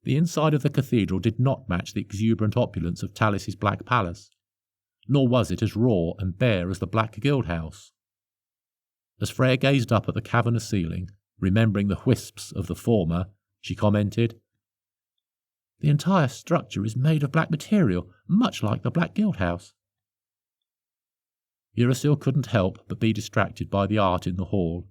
The inside of the cathedral did not match the exuberant opulence of Talis's Black Palace, nor was it as raw and bare as the Black Guild House. As Freya gazed up at the cavernous ceiling, remembering the wisps of the former, she commented, "The entire structure is made of black material, much like the Black Guild House." Urasil couldn't help but be distracted by the art in the hall.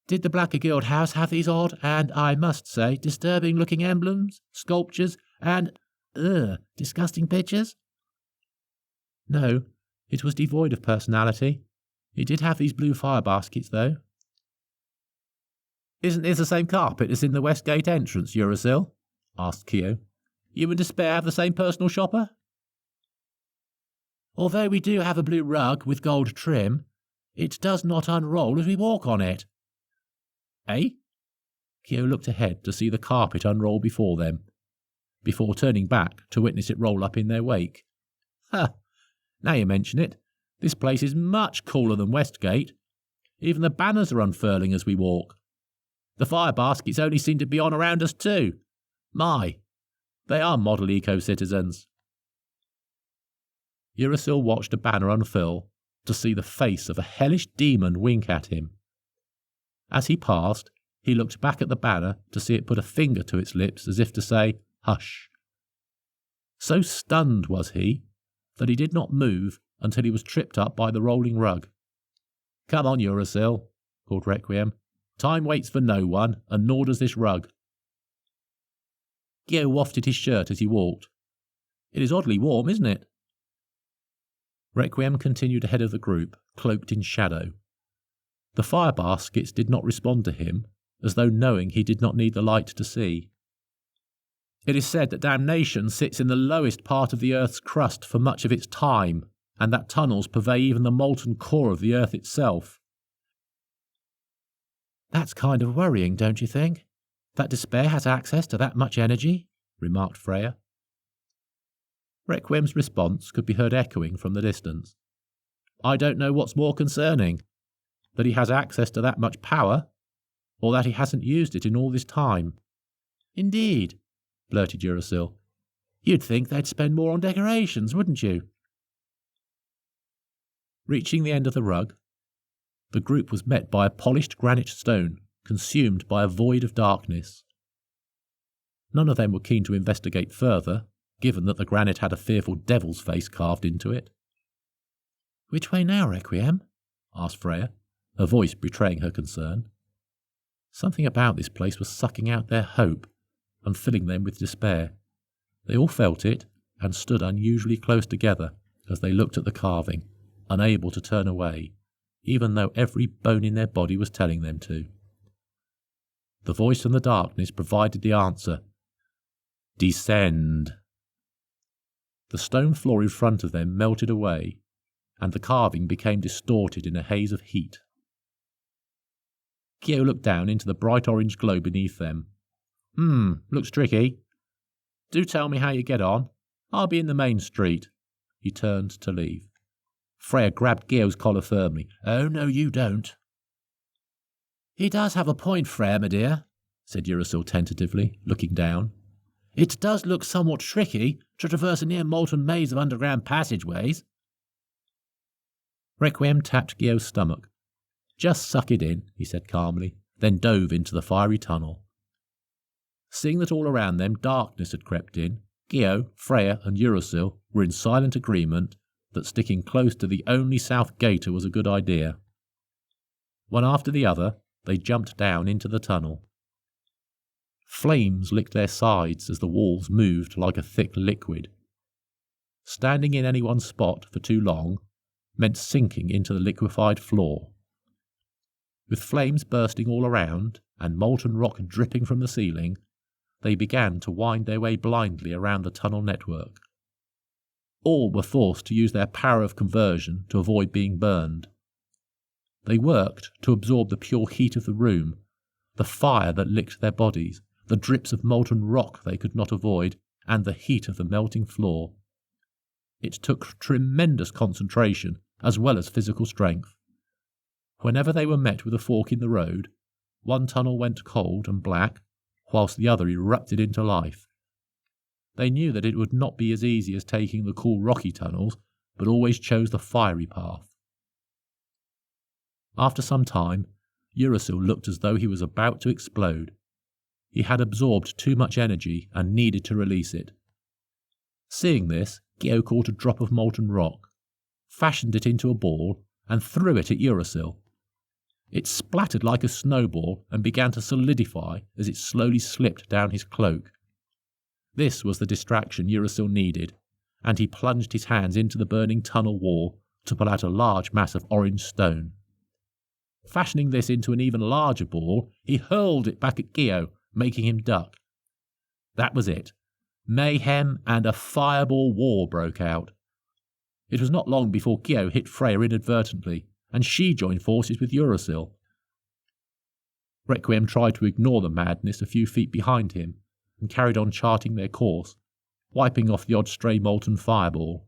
"Did the Black Guild House have these odd and, I must say, disturbing-looking emblems, sculptures, and, disgusting pictures?" "No, it was devoid of personality. It did have these blue fire baskets, though." "Isn't this the same carpet as in the West Gate entrance, Urasil?" asked Keo. "You and Despair have the same personal shopper?" "Although we do have a blue rug with gold trim, it does not unroll as we walk on it." "Eh?" Keo looked ahead to see the carpet unroll before them, before turning back to witness it roll up in their wake. "Ha! Now you mention it, this place is much cooler than Westgate. Even the banners are unfurling as we walk. The fire baskets only seem to be on around us too. My, they are model eco-citizens." Urasil watched a banner unfurl to see the face of a hellish demon wink at him. As he passed, he looked back at the banner to see it put a finger to its lips as if to say, "Hush." So stunned was he that he did not move until he was tripped up by the rolling rug. "Come on, Urasil," called Requiem. "Time waits for no one, and nor does this rug." Gio wafted his shirt as he walked. "It is oddly warm, isn't it?" Requiem continued ahead of the group, cloaked in shadow. The fire baskets did not respond to him, as though knowing he did not need the light to see. "It is said that damnation sits in the lowest part of the earth's crust for much of its time, and that tunnels purvey even the molten core of the earth itself." "That's kind of worrying, don't you think? That Despair has access to that much energy?" remarked Freya. Requiem's response could be heard echoing from the distance. "I don't know what's more concerning, that he has access to that much power, or that he hasn't used it in all this time." "Indeed," blurted Urasil. "You'd think they'd spend more on decorations, wouldn't you?" Reaching the end of the rug, the group was met by a polished granite stone consumed by a void of darkness. None of them were keen to investigate further, given that the granite had a fearful devil's face carved into it. "Which way now, Requiem?" asked Freya, her voice betraying her concern. Something about this place was sucking out their hope and filling them with despair. They all felt it and stood unusually close together as they looked at the carving, unable to turn away, even though every bone in their body was telling them to. The voice from the darkness provided the answer. "Descend." The stone floor in front of them melted away, and the carving became distorted in a haze of heat. Kyo looked down into the bright orange glow beneath them. Looks tricky. Do tell me how you get on. I'll be in the main street." He turned to leave. Freya grabbed Gio's collar firmly. "Oh, no, you don't." "He does have a point, Freya, my dear," said Urasil tentatively, looking down. "It does look somewhat tricky to traverse a near molten maze of underground passageways." Requiem tapped Gio's stomach. "Just suck it in," he said calmly, then dove into the fiery tunnel. Seeing that all around them darkness had crept in, Gio, Freya and Urasil were in silent agreement that sticking close to the only south gater was a good idea. One after the other, they jumped down into the tunnel. Flames licked their sides as the walls moved like a thick liquid. Standing in any one spot for too long meant sinking into the liquefied floor. With flames bursting all around and molten rock dripping from the ceiling, they began to wind their way blindly around the tunnel network. All were forced to use their power of conversion to avoid being burned. They worked to absorb the pure heat of the room, the fire that licked their bodies, the drips of molten rock they could not avoid, and the heat of the melting floor. It took tremendous concentration as well as physical strength. Whenever they were met with a fork in the road, one tunnel went cold and black, whilst the other erupted into life. They knew that it would not be as easy as taking the cool rocky tunnels, but always chose the fiery path. After some time, Uracil looked as though he was about to explode. He had absorbed too much energy and needed to release it. Seeing this, Gio caught a drop of molten rock, fashioned it into a ball, and threw it at Uracil. It splattered like a snowball and began to solidify as it slowly slipped down his cloak. This was the distraction Uracil needed, and he plunged his hands into the burning tunnel wall to pull out a large mass of orange stone. Fashioning this into an even larger ball, he hurled it back at Gio, making him duck. That was it. Mayhem and a fireball war broke out. It was not long before Gio hit Freya inadvertently, and she joined forces with Uracil. Requiem tried to ignore the madness a few feet behind him, and carried on charting their course, wiping off the odd stray molten fireball.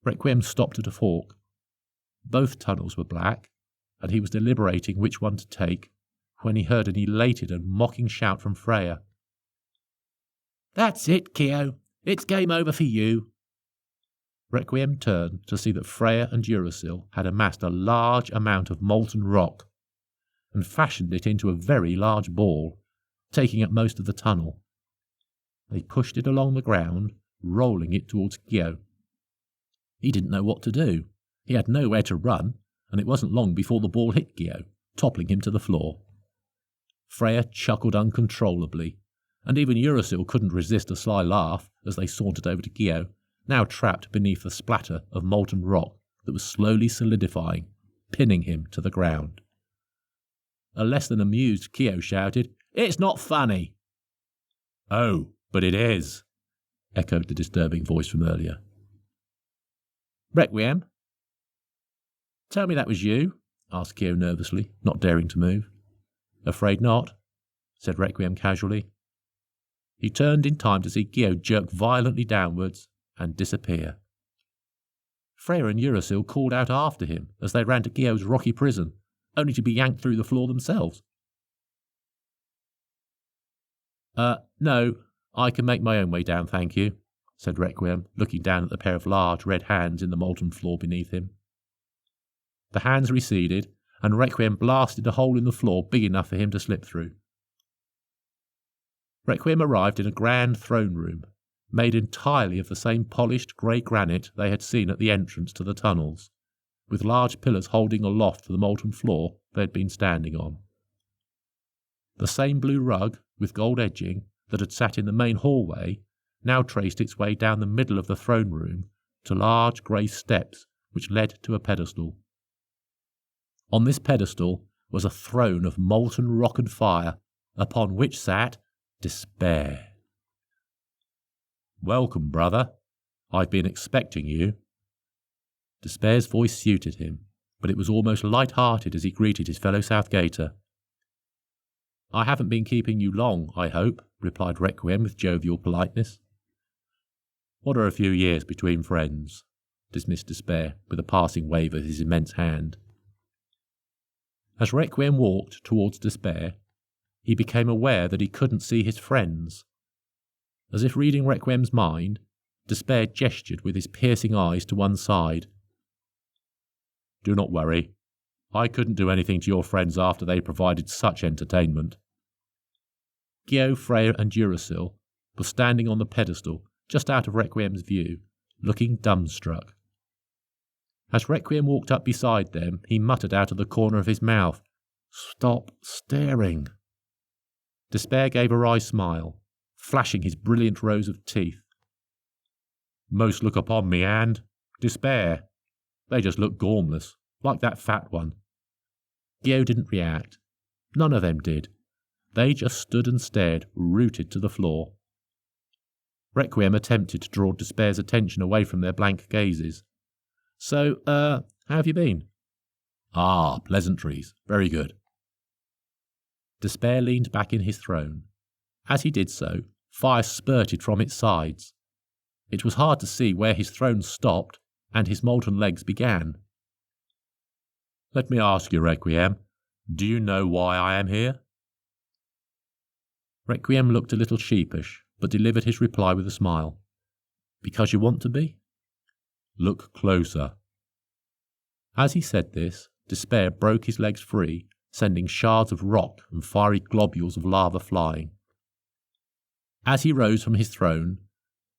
Requiem stopped at a fork. Both tunnels were black, and he was deliberating which one to take, when he heard an elated and mocking shout from Freya. "That's it, Gio. It's game over for you." Requiem turned to see that Freya and Uracil had amassed a large amount of molten rock, and fashioned it into a very large ball, taking up most of the tunnel. They pushed it along the ground, rolling it towards Gio. He didn't know what to do. He had nowhere to run, and it wasn't long before the ball hit Gio, toppling him to the floor. Freya chuckled uncontrollably, and even Uracil couldn't resist a sly laugh as they sauntered over to Gio, now trapped beneath the splatter of molten rock that was slowly solidifying, pinning him to the ground. A less than amused Gio shouted, "It's not funny!" "Oh, but it is," echoed the disturbing voice from earlier. "Requiem?" "Tell me that was you?" asked Gio nervously, not daring to move. "Afraid not," said Requiem casually. He turned in time to see Gio jerk violently downwards and disappear. Freya and Uracil called out after him as they ran to Gio's rocky prison, only to be yanked through the floor themselves. No, I can make my own way down, thank you," said Requiem, looking down at the pair of large red hands in the molten floor beneath him. The hands receded, and Requiem blasted a hole in the floor big enough for him to slip through. Requiem arrived in a grand throne room, made entirely of the same polished grey granite they had seen at the entrance to the tunnels, with large pillars holding aloft the molten floor they had been standing on. The same blue rug, with gold edging, that had sat in the main hallway, now traced its way down the middle of the throne room to large grey steps which led to a pedestal. On this pedestal was a throne of molten rock and fire, upon which sat Despair. "Welcome, brother. I've been expecting you." Despair's voice suited him, but it was almost light-hearted as he greeted his fellow Southgater. "I haven't been keeping you long, I hope," replied Requiem with jovial politeness. "What are a few years between friends?" dismissed Despair, with a passing wave of his immense hand. As Requiem walked towards Despair, he became aware that he couldn't see his friends. As if reading Requiem's mind, Despair gestured with his piercing eyes to one side. "Do not worry. I couldn't do anything to your friends after they provided such entertainment." Gio, Freya and Uracil were standing on the pedestal just out of Requiem's view, looking dumbstruck. As Requiem walked up beside them, he muttered out of the corner of his mouth, "Stop staring." Despair gave a wry smile, flashing his brilliant rows of teeth. "Most look upon me and despair. They just look gormless, like that fat one." Gio didn't react. None of them did. They just stood and stared, rooted to the floor. Requiem attempted to draw Despair's attention away from their blank gazes. "So, how have you been?" "Ah, pleasantries. Very good." Despair leaned back in his throne. As he did so, fire spurted from its sides. It was hard to see where his throne stopped and his molten legs began. "Let me ask you, Requiem, do you know why I am here?" Requiem looked a little sheepish, but delivered his reply with a smile. Because you want to be? Look closer. As he said this, Despair broke his legs free, sending shards of rock and fiery globules of lava flying. As he rose from his throne,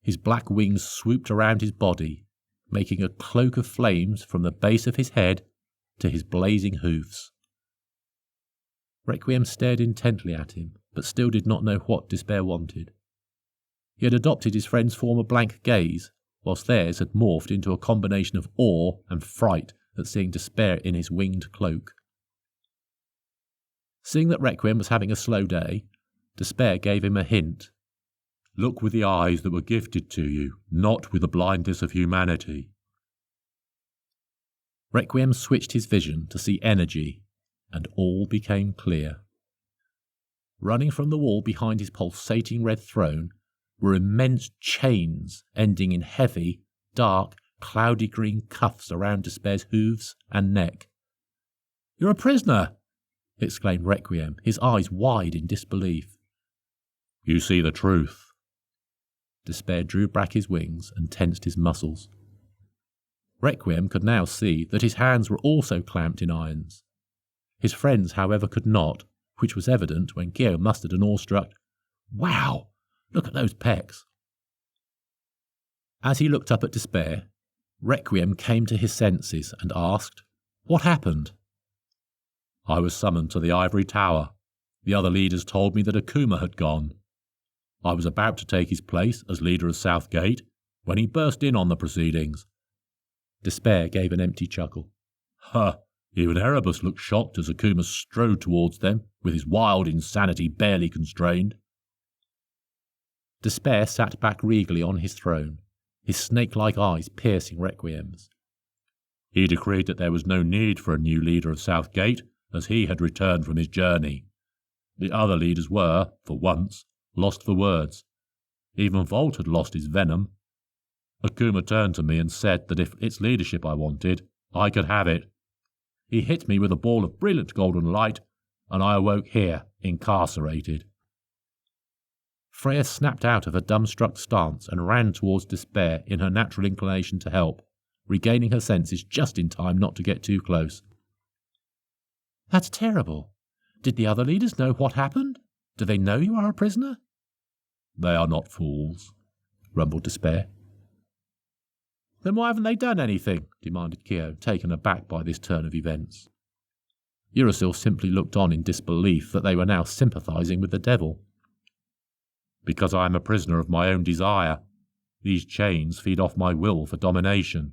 his black wings swooped around his body, making a cloak of flames from the base of his head to his blazing hoofs. Requiem stared intently at him, but still did not know what Despair wanted. He had adopted his friend's former blank gaze, whilst theirs had morphed into a combination of awe and fright at seeing Despair in his winged cloak. Seeing that Requiem was having a slow day, Despair gave him a hint. Look with the eyes that were gifted to you, not with the blindness of humanity. Requiem switched his vision to see energy, and all became clear. Running from the wall behind his pulsating red throne were immense chains ending in heavy, dark, cloudy green cuffs around Despair's hooves and neck. "You're a prisoner!" exclaimed Requiem, his eyes wide in disbelief. You see the truth. Despair drew back his wings and tensed his muscles. Requiem could now see that his hands were also clamped in irons. His friends, however, could not, which was evident when Gio mustered an awestruck, "Wow! Look at those pecs!" As he looked up at Despair, Requiem came to his senses and asked, "What happened?" I was summoned to the ivory tower. The other leaders told me that Akuma had gone. I was about to take his place as leader of South Gate when he burst in on the proceedings. Despair gave an empty chuckle. Huh! Even Erebus looked shocked as Akuma strode towards them, with his wild insanity barely constrained. Despair sat back regally on his throne, his snake-like eyes piercing Requiem's. He decreed that there was no need for a new leader of South Gate, as he had returned from his journey. The other leaders were, for once, lost for words. Even Volt had lost his venom. Akuma turned to me and said that if it's leadership I wanted, I could have it. He hit me with a ball of brilliant golden light, and I awoke here, incarcerated. Freya snapped out of her dumbstruck stance and ran towards Despair in her natural inclination to help, regaining her senses just in time not to get too close. "That's terrible. Did the other leaders know what happened? Do they know you are a prisoner?" "They are not fools," rumbled Despair. "Then why haven't they done anything?" demanded Kyo, taken aback by this turn of events. Urasil simply looked on in disbelief that they were now sympathizing with the devil. "Because I am a prisoner of my own desire. These chains feed off my will for domination."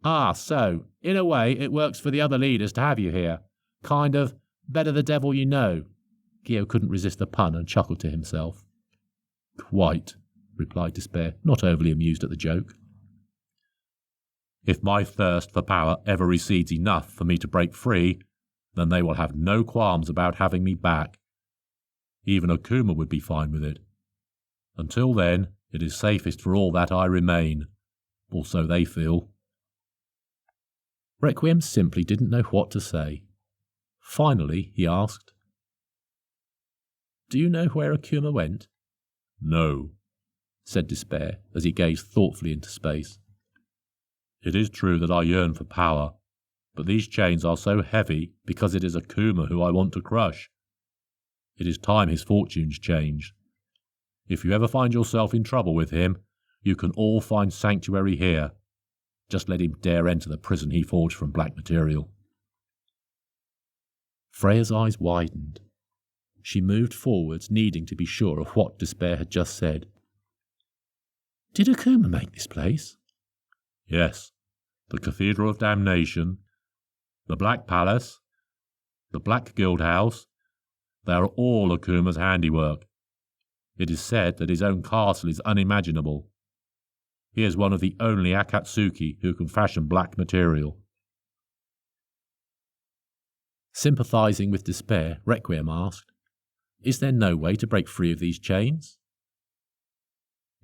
"Ah, so, in a way, it works for the other leaders to have you here. Kind of, better the devil you know." Gio couldn't resist the pun and chuckled to himself. "Quite," replied Despair, not overly amused at the joke. "If my thirst for power ever recedes enough for me to break free, then they will have no qualms about having me back. Even Akuma would be fine with it. Until then, it is safest for all that I remain, or so they feel." Requiem simply didn't know what to say. Finally, he asked, "Do you know where Akuma went?" "No," said Despair as he gazed thoughtfully into space. "It is true that I yearn for power, but these chains are so heavy because it is Akuma who I want to crush. It is time his fortunes changed. If you ever find yourself in trouble with him, you can all find sanctuary here. Just let him dare enter the prison he forged from black material." Freya's eyes widened. She moved forwards, needing to be sure of what Despair had just said. "Did Akuma make this place?" "Yes. The Cathedral of Damnation, the Black Palace, the Black Guild House, they are all Akuma's handiwork. It is said that his own castle is unimaginable. He is one of the only Akatsuki who can fashion black material." Sympathizing with Despair, Requiem asked, "Is there no way to break free of these chains?"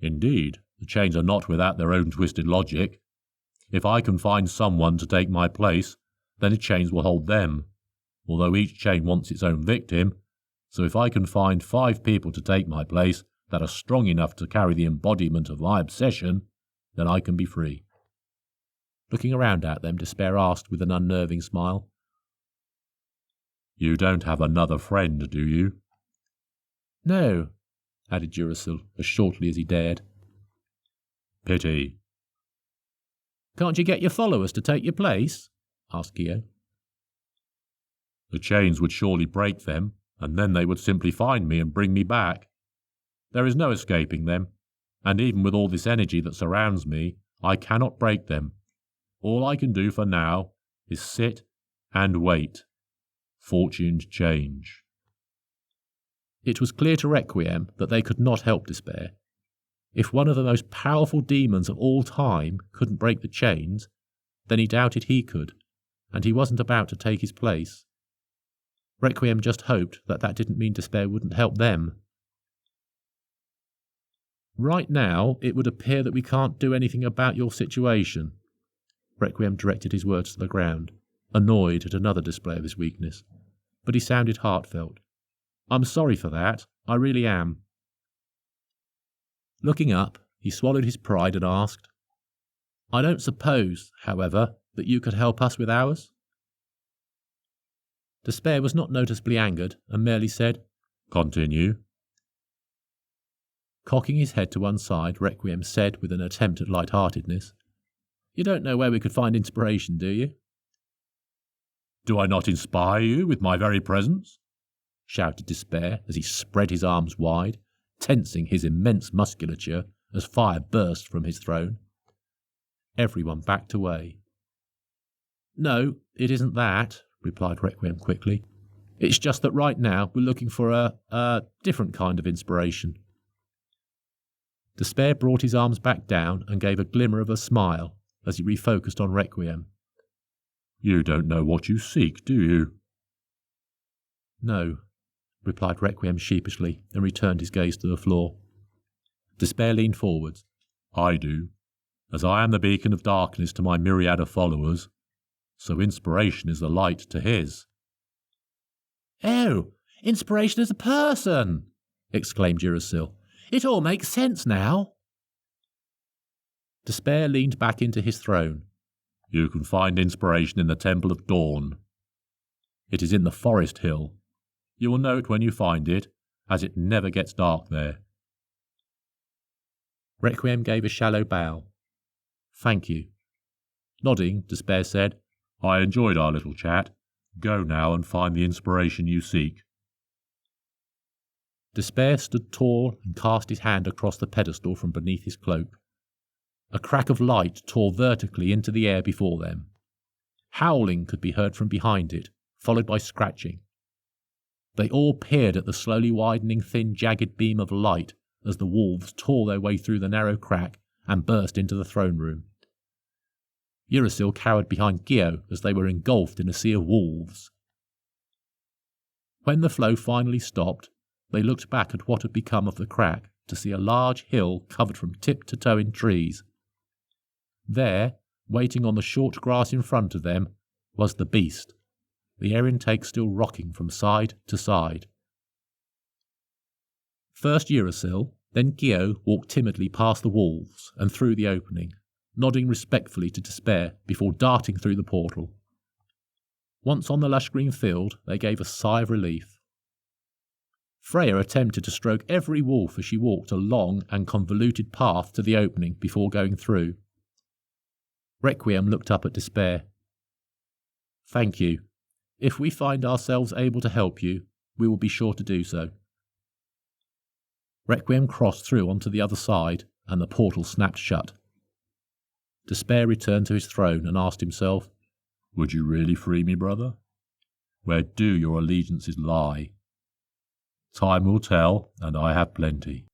"Indeed, the chains are not without their own twisted logic. If I can find someone to take my place, then the chains will hold them. Although each chain wants its own victim, So if I can find 5 people to take my place that are strong enough to carry the embodiment of my obsession, then I can be free." Looking around at them, Despair asked with an unnerving smile, "You don't have another friend, do you?" "No," added Duracell as shortly as he dared. "Pity." "Can't you get your followers to take your place?" asked Gio. "The chains would surely break them, and then they would simply find me and bring me back. There is no escaping them, and even with all this energy that surrounds me, I cannot break them. All I can do for now is sit and wait. Fortunes change." It was clear to Requiem that they could not help Despair. If one of the most powerful demons of all time couldn't break the chains, then he doubted he could, and he wasn't about to take his place. Requiem just hoped that that didn't mean Despair wouldn't help them. "Right now, it would appear that we can't do anything about your situation." Requiem directed his words to the ground, annoyed at another display of his weakness, but he sounded heartfelt. "I'm sorry for that, I really am." Looking up, he swallowed his pride and asked, "I don't suppose, however, that you could help us with ours?" Despair was not noticeably angered and merely said, "Continue." Cocking his head to one side, Requiem said with an attempt at light-heartedness, "You don't know where we could find inspiration, do you?" "Do I not inspire you with my very presence?" shouted Despair as he spread his arms wide, tensing his immense musculature as fire burst from his throne. Everyone backed away. "No, it isn't that," replied Requiem quickly. "It's just that right now we're looking for a different kind of inspiration." Despair brought his arms back down and gave a glimmer of a smile as he refocused on Requiem. "You don't know what you seek, do you?" "No," replied Requiem sheepishly and returned his gaze to the floor. Despair leaned forwards. "I do. As I am the beacon of darkness to my myriad of followers, so inspiration is the light to his." "Oh, inspiration is a person!" exclaimed Duracell. "It all makes sense now." Despair leaned back into his throne. "You can find inspiration in the Temple of Dawn. It is in the Forest Hill. You will know it when you find it, as it never gets dark there." Requiem gave a shallow bow. "Thank you." Nodding, Despair said, "I enjoyed our little chat. Go now and find the inspiration you seek." Despair stood tall and cast his hand across the pedestal from beneath his cloak. A crack of light tore vertically into the air before them. Howling could be heard from behind it, followed by scratching. They all peered at the slowly widening thin jagged beam of light as the wolves tore their way through the narrow crack and burst into the throne room. Uracil cowered behind Gio as they were engulfed in a sea of wolves. When the flow finally stopped, they looked back at what had become of the crack to see a large hill covered from tip to toe in trees. There, waiting on the short grass in front of them, was the beast, the air intake still rocking from side to side. First Uracil, then Gio walked timidly past the wolves and through the opening, nodding respectfully to Despair before darting through the portal. Once on the lush green field, they gave a sigh of relief. Freya attempted to stroke every wolf as she walked a long and convoluted path to the opening before going through. Requiem looked up at Despair. "Thank you. If we find ourselves able to help you, we will be sure to do so." Requiem crossed through onto the other side, and the portal snapped shut. Despair returned to his throne and asked himself, "Would you really free me, brother? Where do your allegiances lie? Time will tell, and I have plenty."